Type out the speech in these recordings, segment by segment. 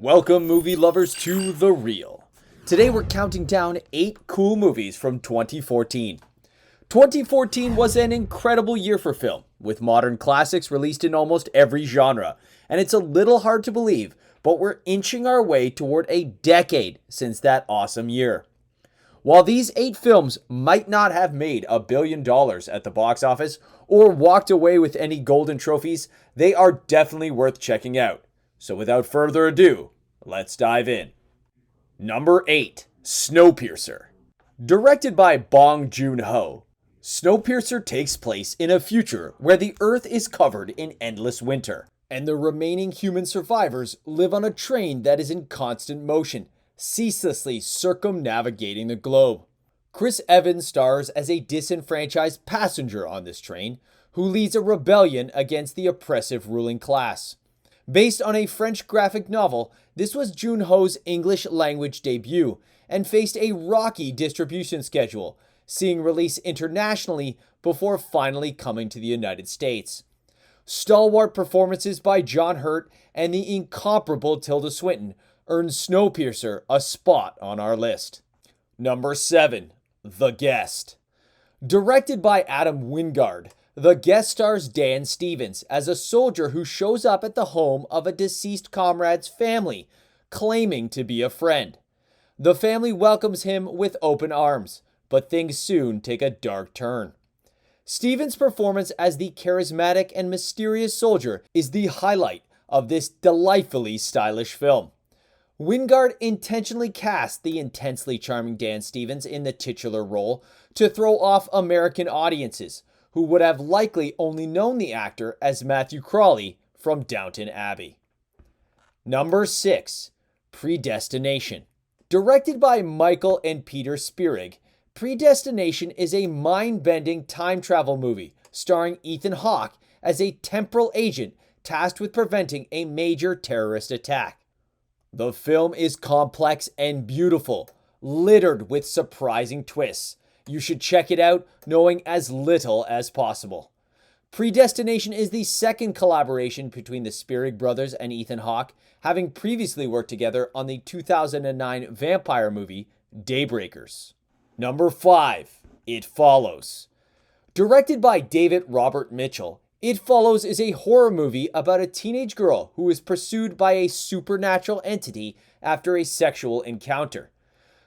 Welcome, movie lovers, to The Reel. Today we're counting down 8 cool movies from 2014. 2014 was an incredible year for film, with modern classics released in almost every genre, and it's a little hard to believe, but we're inching our way toward a decade since that awesome year. While these 8 films might not have made $1 billion at the box office or walked away with any golden trophies, they are definitely worth checking out. So without further ado, let's dive in. Number 8. Snowpiercer. Directed by Bong Joon-ho, Snowpiercer takes place in a future where the Earth is covered in endless winter, and the remaining human survivors live on a train that is in constant motion, ceaselessly circumnavigating the globe. Chris Evans stars as a disenfranchised passenger on this train who leads a rebellion against the oppressive ruling class. Based on a French graphic novel, this was Joon-ho's English language debut and faced a rocky distribution schedule, seeing release internationally before finally coming to the United States. Stalwart performances by John Hurt and the incomparable Tilda Swinton earned Snowpiercer a spot on our list. Number 7. The Guest. Directed by Adam Wingard, The Guest stars Dan Stevens as a soldier who shows up at the home of a deceased comrade's family, claiming to be a friend. The family welcomes him with open arms, but things soon take a dark turn. Stevens' performance as the charismatic and mysterious soldier is the highlight of this delightfully stylish film. Wingard intentionally cast the intensely charming Dan Stevens in the titular role to throw off American audiences, who would have likely only known the actor as Matthew Crawley from Downton Abbey. Number 6. Predestination. Directed by Michael and Peter Spierig, Predestination is a mind-bending time travel movie starring Ethan Hawke as a temporal agent tasked with preventing a major terrorist attack. The film is complex and beautiful, littered with surprising twists. You should check it out knowing as little as possible. Predestination is the second collaboration between the Spierig brothers and Ethan Hawke, having previously worked together on the 2009 vampire movie Daybreakers. Number 5. It Follows. Directed by David Robert Mitchell, It Follows is a horror movie about a teenage girl who is pursued by a supernatural entity after a sexual encounter.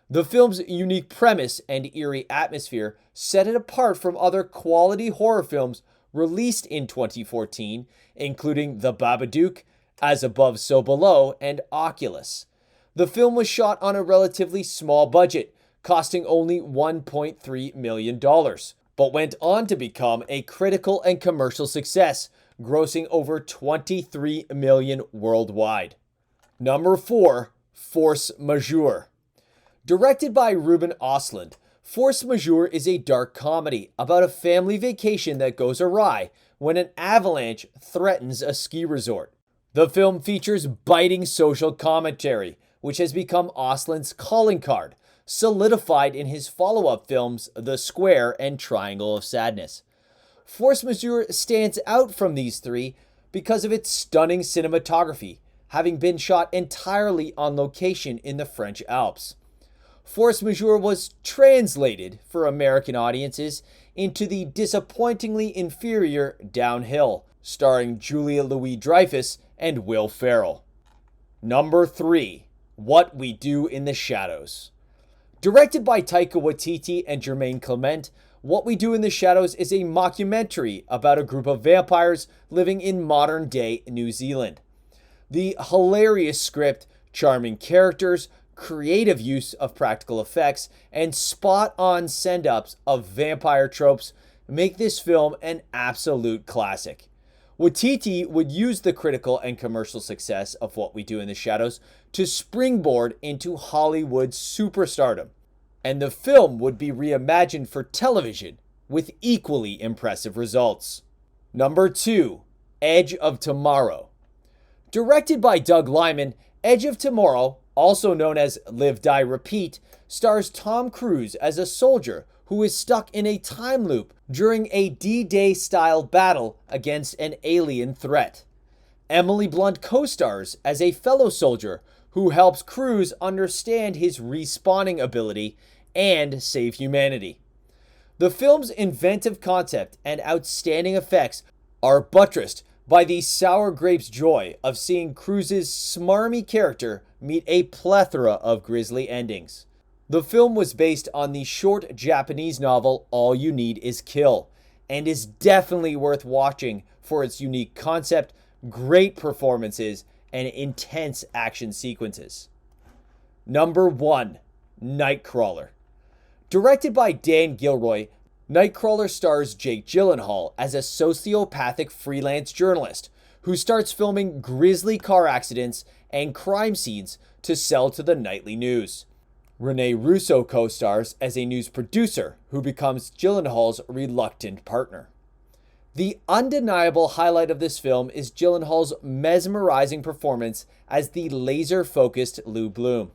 The film's unique premise and eerie atmosphere set it apart from other quality horror films released in 2014, including The Babadook, As Above So Below, and Oculus. The film was shot on a relatively small budget, costing only $1.3 million, but went on to become a critical and commercial success, grossing over $23 million worldwide. Number 4. Force Majeure. Directed by Ruben Östlund, Force Majeure is a dark comedy about a family vacation that goes awry when an avalanche threatens a ski resort. The film features biting social commentary, which has become Östlund's calling card, solidified in his follow-up films The Square and Triangle of Sadness. Force Majeure stands out from these three because of its stunning cinematography, having been shot entirely on location in the French Alps. Force Majeure was translated for American audiences into the disappointingly inferior Downhill, starring Julia Louis-Dreyfus and Will Ferrell. Number 3. What We Do in the Shadows. Directed by Taika Waititi and Jermaine Clement, What We Do in the Shadows is a mockumentary about a group of vampires living in modern-day New Zealand. The hilarious script, charming characters, creative use of practical effects, and spot-on send-ups of vampire tropes make this film an absolute classic. Waititi would use the critical and commercial success of What We Do in the Shadows to springboard into Hollywood superstardom, and the film would be reimagined for television with equally impressive results. Number 2. Edge of Tomorrow. Directed by Doug Liman, Edge of Tomorrow, also known as Live, Die, Repeat, stars Tom Cruise as a soldier who is stuck in a time loop during a D-Day style battle against an alien threat. Emily Blunt co-stars as a fellow soldier who helps Cruise understand his respawning ability and save humanity. The film's inventive concept and outstanding effects are buttressed by the sour grapes joy of seeing Cruise's smarmy character meet a plethora of grisly endings. The film was based on the short Japanese novel All You Need Is Kill, and is definitely worth watching for its unique concept, great performances, and intense action sequences. Number 1. Nightcrawler. Directed by Dan Gilroy, Nightcrawler stars Jake Gyllenhaal as a sociopathic freelance journalist who starts filming grisly car accidents and crime scenes to sell to the nightly news. Rene Russo co-stars as a news producer who becomes Gyllenhaal's reluctant partner. The undeniable highlight of this film is Gyllenhaal's mesmerizing performance as the laser-focused Lou Bloom.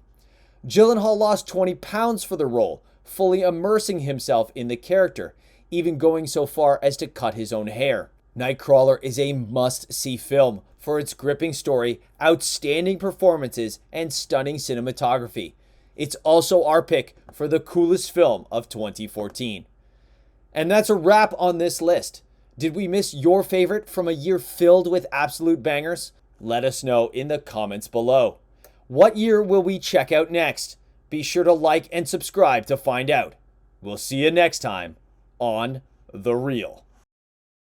Gyllenhaal lost 20 pounds for the role, fully immersing himself in the character, even going so far as to cut his own hair. Nightcrawler is a must-see film for its gripping story, outstanding performances, and stunning cinematography. It's also our pick for the coolest film of 2014. And that's a wrap on this list. Did we miss your favorite from a year filled with absolute bangers? Let us know in the comments below. What year will we check out next? Be sure to like and subscribe to find out. We'll see you next time on The Real.